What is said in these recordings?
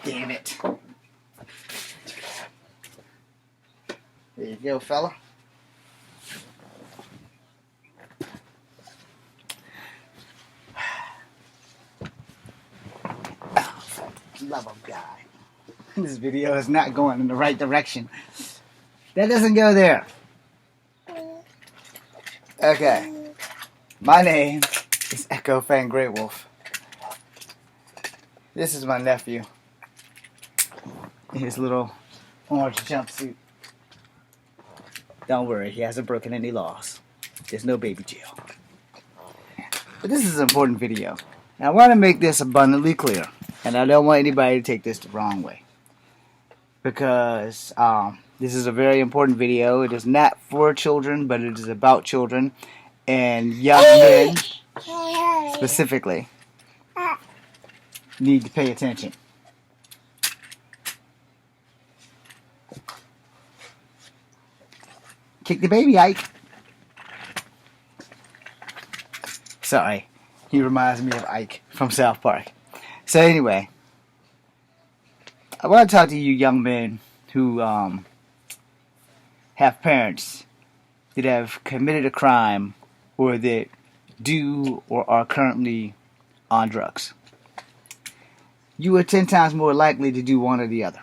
Damn it. There you go, fella. Love of God. This video is not going in the right direction. That doesn't go there. Okay. My name is Echo Fang Grey Wolf. This is my nephew in his little orange jumpsuit. Don't worry, he hasn't broken any laws. There's no baby jail. But this is an important video. And I want to make this abundantly clear. And I don't want anybody to take this the wrong way. Because this is a very important video. It is not for children, but it is about children and young men specifically need to pay attention. Kick the baby, Ike. Sorry, he reminds me of Ike from South Park. So anyway, I want to talk to you young men who have parents that have committed a crime or that do or are currently on drugs. You are 10 times more likely to do one or the other.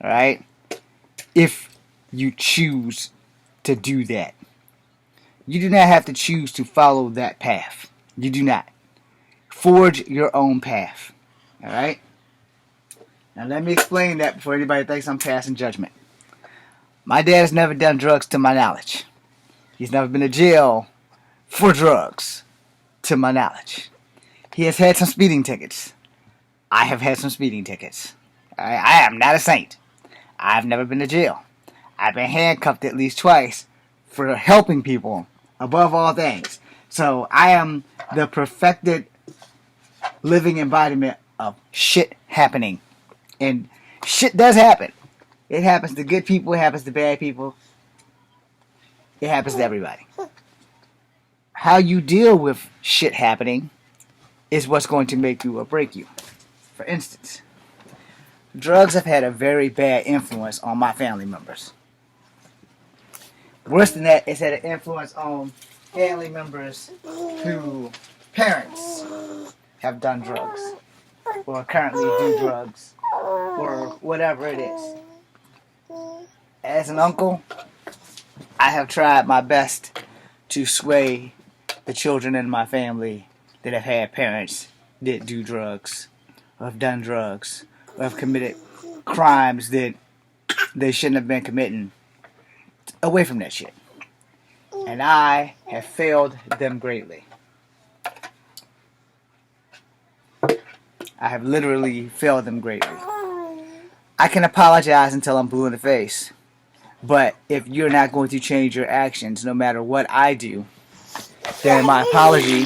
Alright? If you choose to do that. You do not have to choose to follow that path. You do not. Forge your own path. Alright? Now let me explain that before anybody thinks I'm passing judgment. My dad has never done drugs to my knowledge. He's never been to jail for drugs to my knowledge. He has had some speeding tickets. I have had some speeding tickets. I am not a saint. I've never been to jail. I've been handcuffed at least twice for helping people above all things. So I am the perfected living embodiment of shit happening. And shit does happen. It happens to good people. It happens to bad people. It happens to everybody. How you deal with shit happening is what's going to make you or break you. For instance, drugs have had a very bad influence on my family members. Worse than that, it's had an influence on family members whose parents have done drugs or currently do drugs or whatever it is. As an uncle, I have tried my best to sway the children in my family that have had parents that do drugs or have done drugs or have committed crimes that they shouldn't have been committing away from that shit. And I have failed them greatly. I have literally failed them greatly. I can apologize until I'm blue in the face. But if you're not going to change your actions no matter what I do, then my apology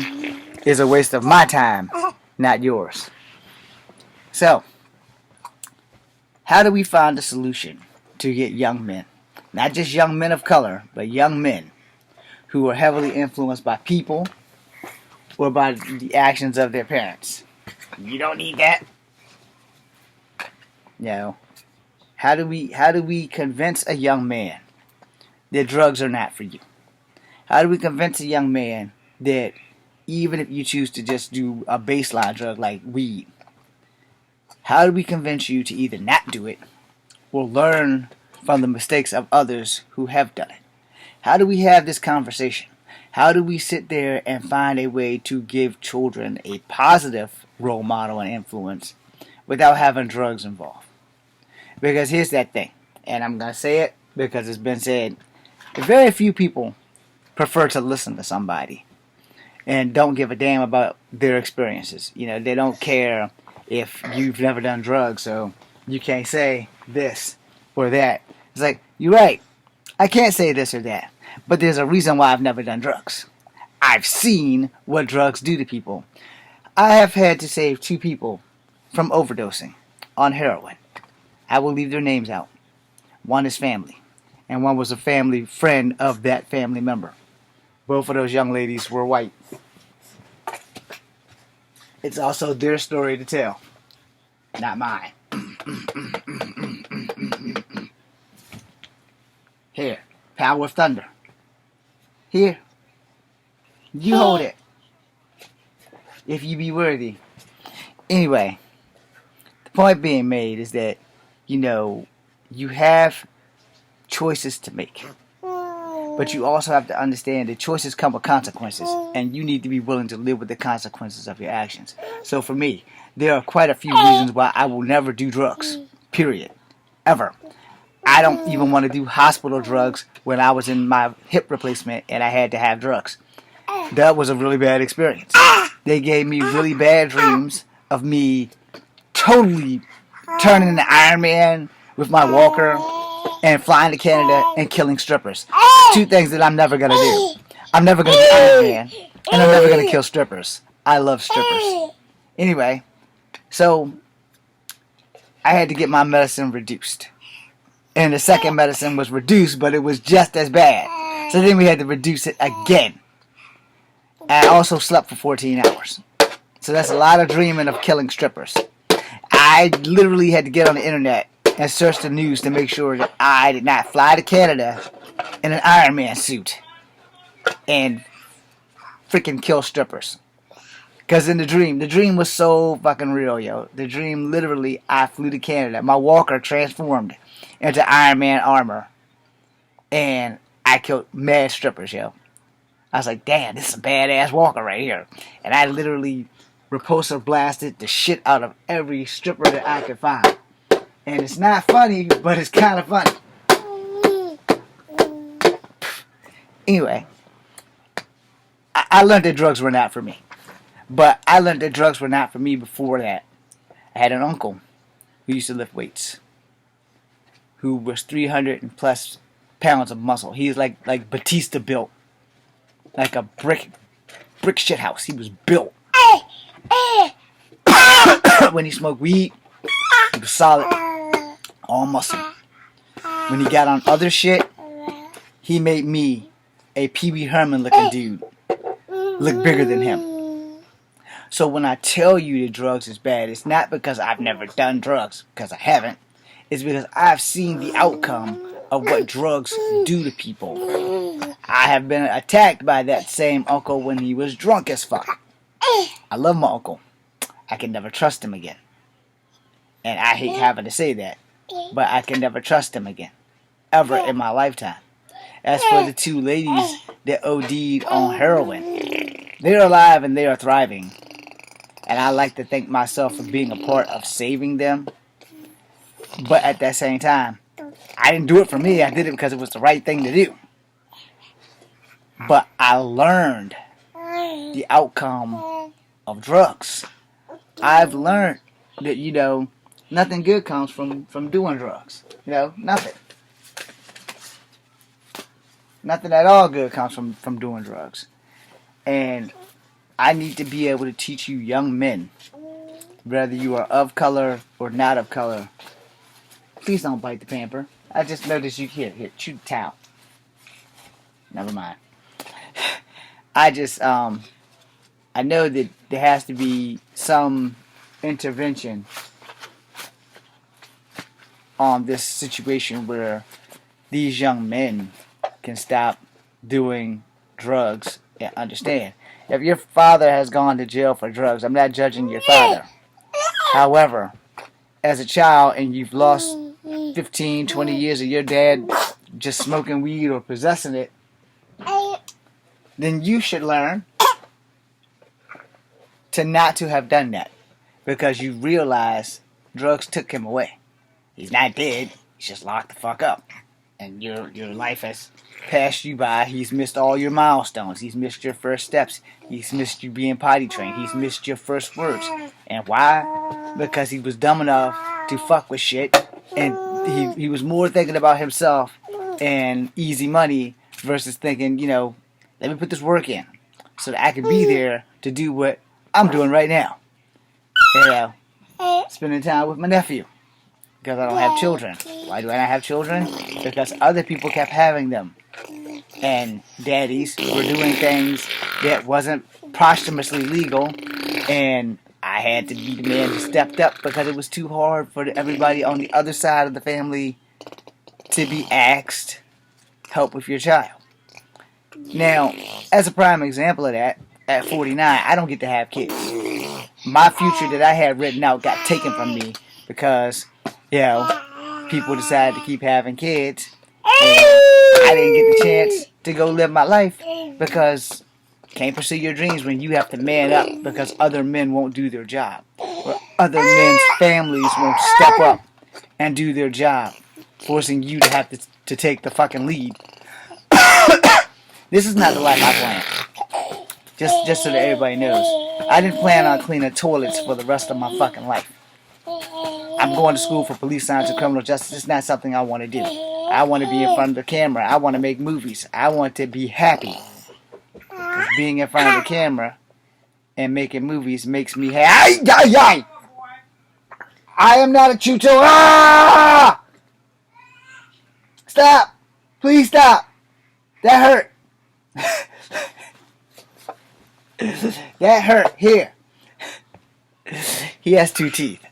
is a waste of my time, not yours. So, how do we find a solution to get young men, not just young men of color, but young men who are heavily influenced by people or by the actions of their parents? You don't need that. No. How do we convince a young man that drugs are not for you? How do we convince a young man that even if you choose to just do a baseline drug like weed, how do we convince you to either not do it or learn from the mistakes of others who have done it? How do we have this conversation? How do we sit there and find a way to give children a positive role model and influence without having drugs involved? Because here's that thing, and I'm going to say it because it's been said, very few people prefer to listen to somebody and don't give a damn about their experiences. You know, they don't care if you've never done drugs, so you can't say this or that. It's like, you're right, I can't say this or that, but there's a reason why I've never done drugs. I've seen what drugs do to people. I have had to save 2 people from overdosing on heroin. I will leave their names out. One is family, and one was a family friend of that family member. Both of those young ladies were white. It's also their story to tell. not mine. Here, power of thunder. Here, you hold it. If you be worthy. Anyway, the point being made is that, you have choices to make. But you also have to understand that choices come with consequences, and you need to be willing to live with the consequences of your actions. So for me, there are quite a few reasons why I will never do drugs. Period. Ever. I don't even want to do hospital drugs when I was in my hip replacement and I had to have drugs. That was a really bad experience. They gave me really bad dreams of me totally turning into Iron Man with my walker and flying to Canada and killing strippers. Two things that I'm never going to do. I'm never going to be Iron Man, and I'm never going to kill strippers. I love strippers. Anyway, so I had to get my medicine reduced. And the second medicine was reduced, but it was just as bad. So then we had to reduce it again. And I also slept for 14 hours. So that's a lot of dreaming of killing strippers. I literally had to get on the internet and search the news to make sure that I did not fly to Canada in an Iron Man suit and freaking kill strippers. Because in the dream was so fucking real, yo. The dream, literally, I flew to Canada. My walker transformed into Iron Man armor. And I killed mad strippers, yo. I was like, damn, this is a badass walker right here. And I literally repulsor blasted the shit out of every stripper that I could find. And it's not funny, but it's kind of funny. Anyway, I learned that drugs were not for me. But I learned that drugs were not for me before that. I had an uncle who used to lift weights, who was 300 and plus pounds of muscle. He was like Batista built. Like a brick shit house. He was built. When he smoked weed, he was solid. All muscle. When he got on other shit, he made me, a Pee Wee Herman looking dude, look bigger than him. So when I tell you that drugs is bad, it's not because I've never done drugs, because I haven't. It's because I've seen the outcome of what drugs do to people. I have been attacked by that same uncle when he was drunk as fuck. I love my uncle. I can never trust him again. And I hate having to say that, but I can never trust him again. Ever in my lifetime. As for the two ladies that OD'd on heroin, they're alive and they are thriving. And I like to thank myself for being a part of saving them. But at that same time, I didn't do it for me. I did it because it was the right thing to do. But I learned the outcome of drugs. I've learned that, nothing good comes from doing drugs. Nothing. Nothing at all good comes from doing drugs. And I need to be able to teach you young men, whether you are of color or not of color. Please don't bite the pamper. I just noticed you here, chew the towel. Never mind. I know that there has to be some intervention on this situation where these young men can stop doing drugs and understand. If your father has gone to jail for drugs, I'm not judging your father. However, as a child and you've lost 15, 20 years of your dad just smoking weed or possessing it, then you should learn to not to have done that. Because you realize drugs took him away. He's not dead. He's just locked the fuck up. And your life has passed you by. He's missed all your milestones. He's missed your first steps. He's missed you being potty trained. He's missed your first words. And why? Because he was dumb enough to fuck with shit. And he was more thinking about himself and easy money versus thinking, let me put this work in so that I can be there to do what I'm doing right now. Spending time with my nephew. Because I don't have children. Why do I not have children? Because other people kept having them. And daddies were doing things that wasn't posthumously legal. And I I had to be the man who stepped up because it was too hard for everybody on the other side of the family to be asked help with your child. Now, as a prime example of that, at 49, I don't get to have kids. My future that I had written out got taken from me because, people decided to keep having kids. And I didn't get the chance to go live my life because can't pursue your dreams when you have to man up because other men won't do their job. Or other men's families won't step up and do their job, forcing you to have to take the fucking lead. This is not the life I planned. Just so that everybody knows. I didn't plan on cleaning toilets for the rest of my fucking life. I'm going to school for police science and criminal justice. It's not something I want to do. I want to be in front of the camera. I want to make movies. I want to be happy. Because being in front of the camera and making movies makes me happy. I am not a chucho. Ah! Stop. Please stop. That hurt. That hurt. Here. He has 2 teeth.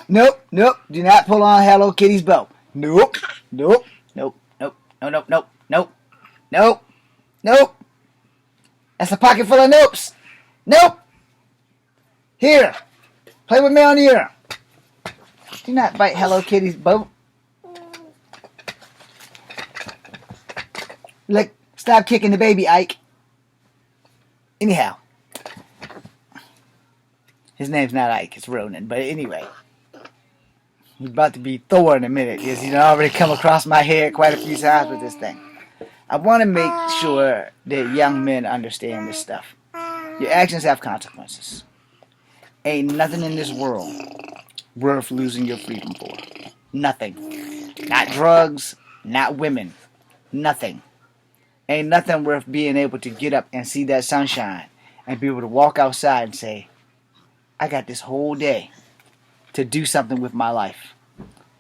Nope. Do not pull on Hello Kitty's bow. Nope. No. That's a pocket full of nopes. Nope. Here. Play with me on the ear. Do not bite Hello Kitty's bow. Look, stop kicking the baby, Ike. Anyhow. His name's not Ike, it's Ronan. But anyway. He's about to be Thor in a minute. Because he's already come across my head quite a few times with this thing. I want to make sure that young men understand this stuff. Your actions have consequences. Ain't nothing in this world worth losing your freedom for. Nothing. Not drugs, not women. Nothing. Ain't nothing worth being able to get up and see that sunshine and be able to walk outside and say, I got this whole day to do something with my life.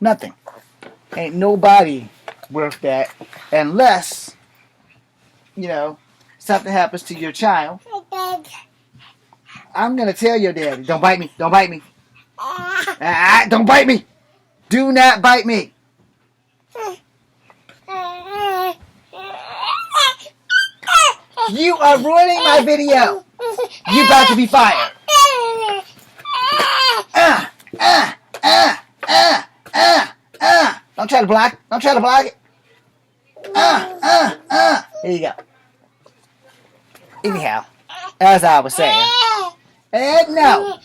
Nothing. Ain't nobody worth that unless, something happens to your child. I'm going to tell your daddy, don't bite me. Don't bite me. Don't bite me. Do not bite me. You are ruining my video. You about to be fired. Don't try to block. Don't try to block it. Here you go. Anyhow, as I was saying, no.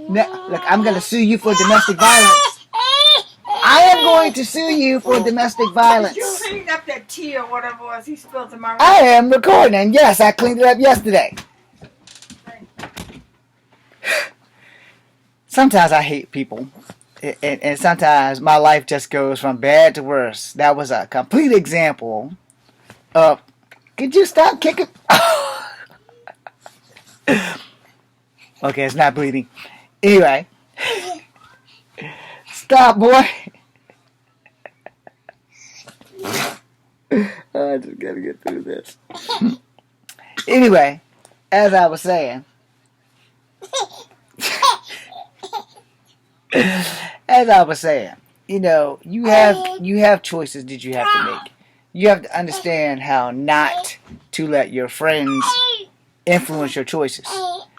Look, I'm going to sue you for domestic violence. I am going to sue you for domestic violence. You cleaned up that tea or whatever it was he spilled in my room. I am recording, and yes, I cleaned it up yesterday. Sometimes I hate people, and sometimes my life just goes from bad to worse. That was a complete example of, could you stop kicking? Okay, it's not bleeding. Anyway, stop, boy. I just gotta get through this. Anyway, as I was saying, you have choices that you have to make. You have to understand how not to let your friends influence your choices.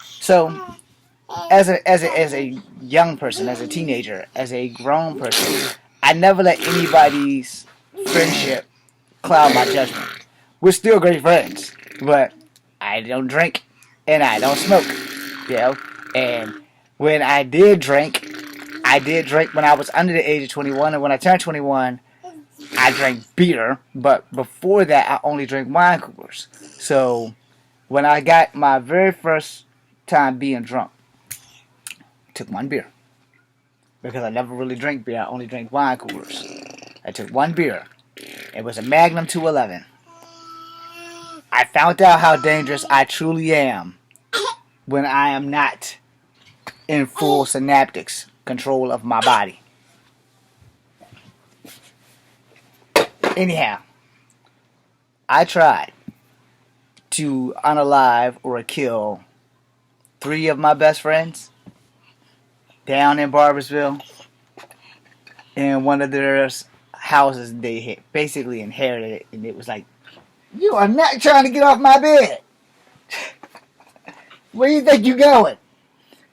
So, as a young person, as a teenager, as a grown person, I never let anybody's friendship cloud my judgment. We're still great friends, but I don't drink and I don't smoke, And when I did drink when I was under the age of 21, and when I turned 21, I drank beer, but before that, I only drank wine coolers. So, when I got my very first time being drunk, I took 1 beer. Because I never really drank beer, I only drank wine coolers. I took 1 beer. It was a Magnum 211. I found out how dangerous I truly am when I am not in full synaptics control of my body. Anyhow, I tried to unalive or kill 3 of my best friends down in Barbersville. In one of their houses, they basically inherited it, and it was like, "You are not trying to get off my bed. Where do you think you're going?"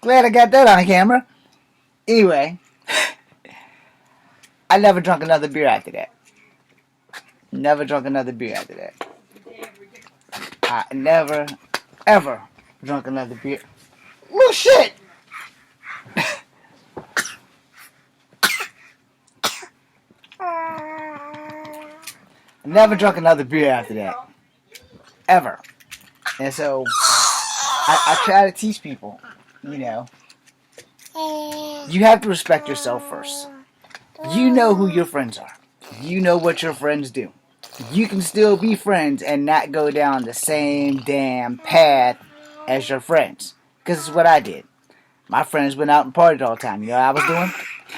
Glad I got that on camera. Anyway, I never drunk another beer after that. Never drunk another beer after that. I never, ever drunk another beer. Well, shit! Never drunk another beer after that. Ever. And so, I try to teach people, you know, you have to respect yourself first. You know who your friends are. You know what your friends do. You can still be friends and not go down the same damn path as your friends. Because it's what I did. My friends went out and partied all the time. You know what I was doing?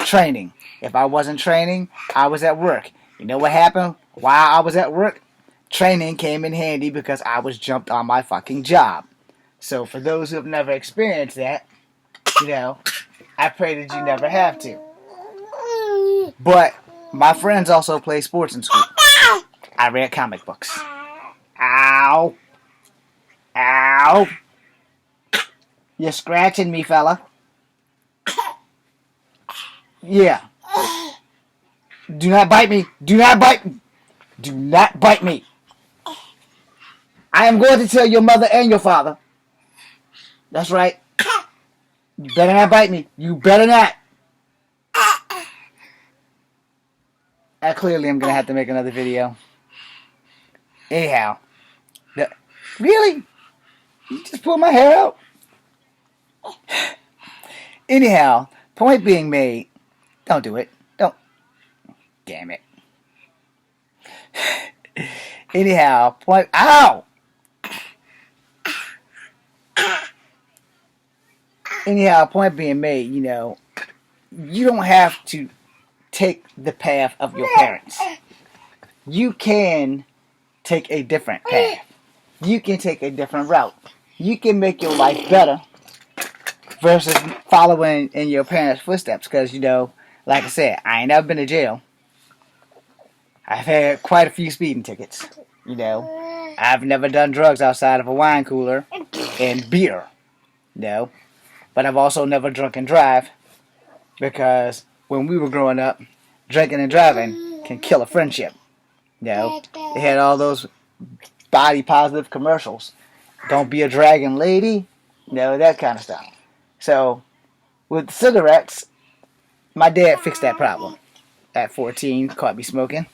Training. If I wasn't training, I was at work. You know what happened while I was at work? Training came in handy because I was jumped on my fucking job. So for those who have never experienced that, you know, I pray that you never have to. But my friends also play sports in school. I read comic books. Ow. Ow. You're scratching me, fella. Yeah. Do not bite me. Do not bite me. Do not bite me. I am going to tell your mother and your father. That's right. You better not bite me. You better not. I clearly am going to have to make another video. Anyhow. Really? You just pulled my hair out? Anyhow, point being made. Don't do it. Don't. Damn it. Anyhow, point. Ow! Anyhow, point being made, you know, you don't have to take the path of your parents. You can take a different path. You can take a different route. You can make your life better versus following in your parents' footsteps. Because, you know, like I said, I ain't never been to jail. I've had quite a few speeding tickets. You know, I've never done drugs outside of a wine cooler and beer. No. But I've also never drunk and drive. Because when we were growing up, drinking and driving can kill a friendship. You know, they had all those body positive commercials. Don't be a dragon lady. You know, that kind of stuff. So, with cigarettes, my dad fixed that problem. At 14, caught me smoking.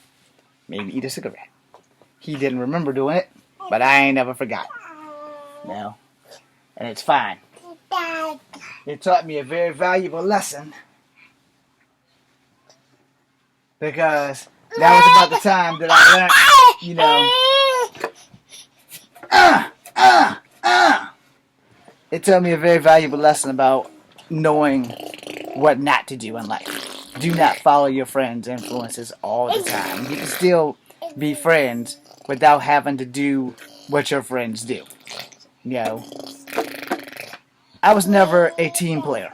Made me eat a cigarette. He didn't remember doing it, but I ain't never forgot. You know, and it's fine. It taught me a very valuable lesson. Because that was about the time that I learned, you know, it taught me a very valuable lesson about knowing what not to do in life. Do not follow your friends' influences all the time. You can still be friends without having to do what your friends do. You know, I was never a team player,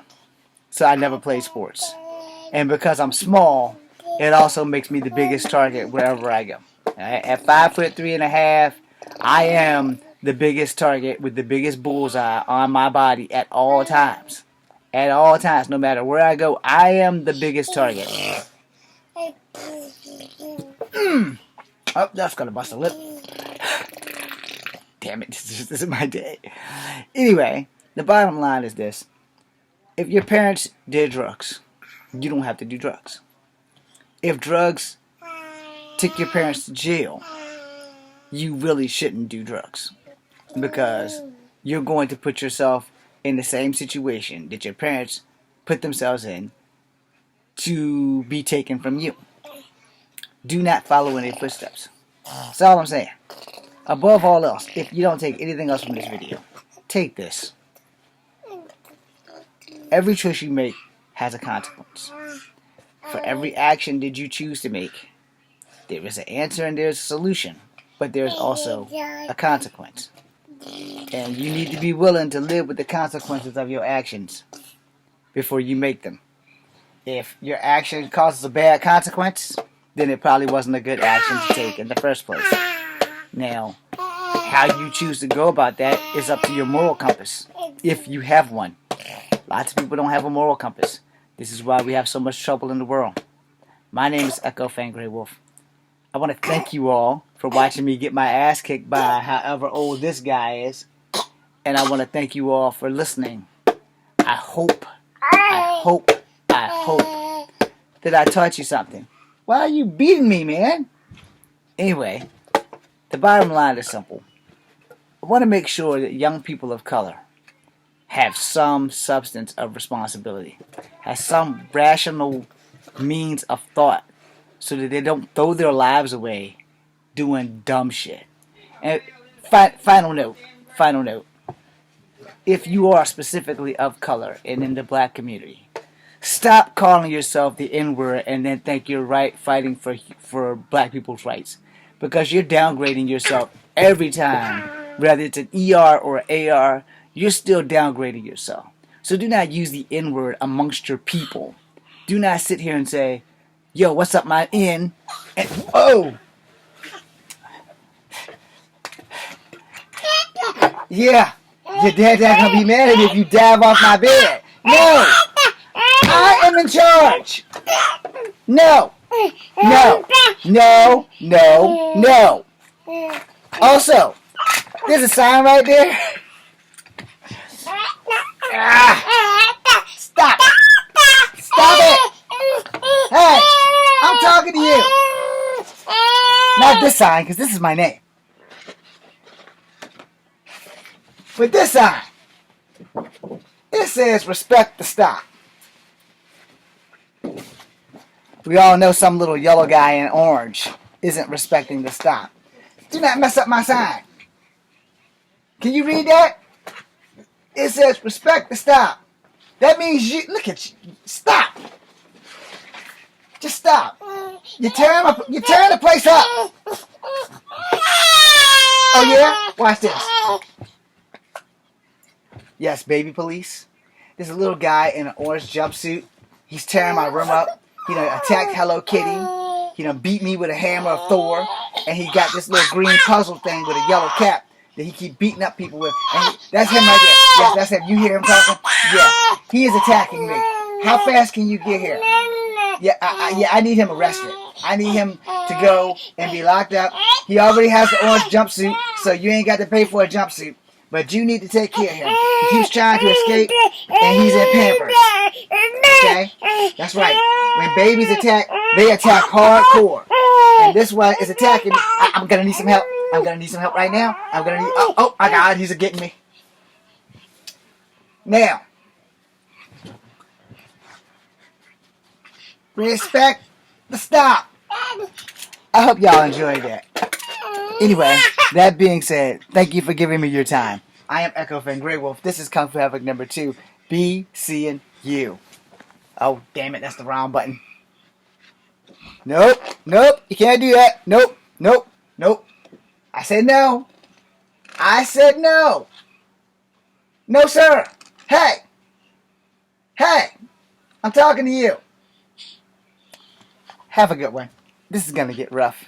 so I never played sports. And because I'm small, it also makes me the biggest target wherever I go. At 5'3.5", I am the biggest target with the biggest bullseye on my body at all times. At all times, no matter where I go, I am the biggest target. Oh, that's gonna bust a lip. Damn it, this is my day. Anyway, the bottom line is this. If your parents did drugs, you don't have to do drugs. If drugs took your parents to jail, you really shouldn't do drugs. Because you're going to put yourself in the same situation that your parents put themselves in to be taken from you. Do not follow in their footsteps. That's all I'm saying. Above all else, if you don't take anything else from this video, take this. Every choice you make has a consequence. For every action that you choose to make, there is an answer and there is a solution. but there's also a consequence. And you need to be willing to live with the consequences of your actions before you make them. If your action causes a bad consequence, then it probably wasn't a good action to take in the first place. Now, how you choose to go about that is up to your moral compass, if you have one. Lots of people don't have a moral compass. This is why we have so much trouble in the world. My name is Echo Fan Grey Wolf. I want to thank you all for watching me get my ass kicked by however old this guy is. And I want to thank you all for listening. I hope that I taught you something. Why are you beating me, man? Anyway, the bottom line is simple. I want to make sure that young people of color have some substance of responsibility, have some rational means of thought, so that they don't throw their lives away doing dumb shit. And final note. If you are specifically of color and in the black community, stop calling yourself the N-word and then think you're right fighting for black people's rights. Because you're downgrading yourself every time. Whether it's an ER or an AR, you're still downgrading yourself. So do not use the N-word amongst your people. Do not sit here and say, yo, what's up, my N? And, oh! Yeah, your dad's not gonna be mad at me if you dive off my bed. No! I am in charge! No! No! Also, there's a sign right there. Stop! Stop it! Hey! I'm talking to you! Not this sign, because this is my name. But this sign, it says respect the stop. We all know some little yellow guy in orange isn't respecting the stop. Do not mess up my sign. Can you read that? It says respect the stop. That means you, look at you, stop. Just stop. You're tearing the place up. Oh yeah? Watch this. Yes, baby police. There's a little guy in an orange jumpsuit. He's tearing my room up. He done attacked Hello Kitty. He done beat me with a hammer of Thor. And he got this little green puzzle thing with a yellow cap that he keep beating up people with. And that's him right there. Yes, that's him. You hear him talking? Yeah. He is attacking me. How fast can you get here? Yeah, I need him arrested. I need him to go and be locked up. He already has the orange jumpsuit, so you ain't got to pay for a jumpsuit. But you need to take care of him. He keeps trying to escape, and he's in Pampers. Okay? That's right. When babies attack, they attack hardcore. And this one is attacking me. I'm going to need some help. I'm going to need some help right now. I'm going to need... Oh, my God, he's getting me. Now, respect the stop. I hope y'all enjoyed that. Anyway, that being said, thank you for giving me your time. I am Echo Fan Grey Wolf. This is Kung Fu Havoc number 2. Be seeing you. Oh, damn it, that's the wrong button. Nope, you can't do that. Nope. I said no. No, sir. Hey, I'm talking to you. Have a good one. This is gonna get rough.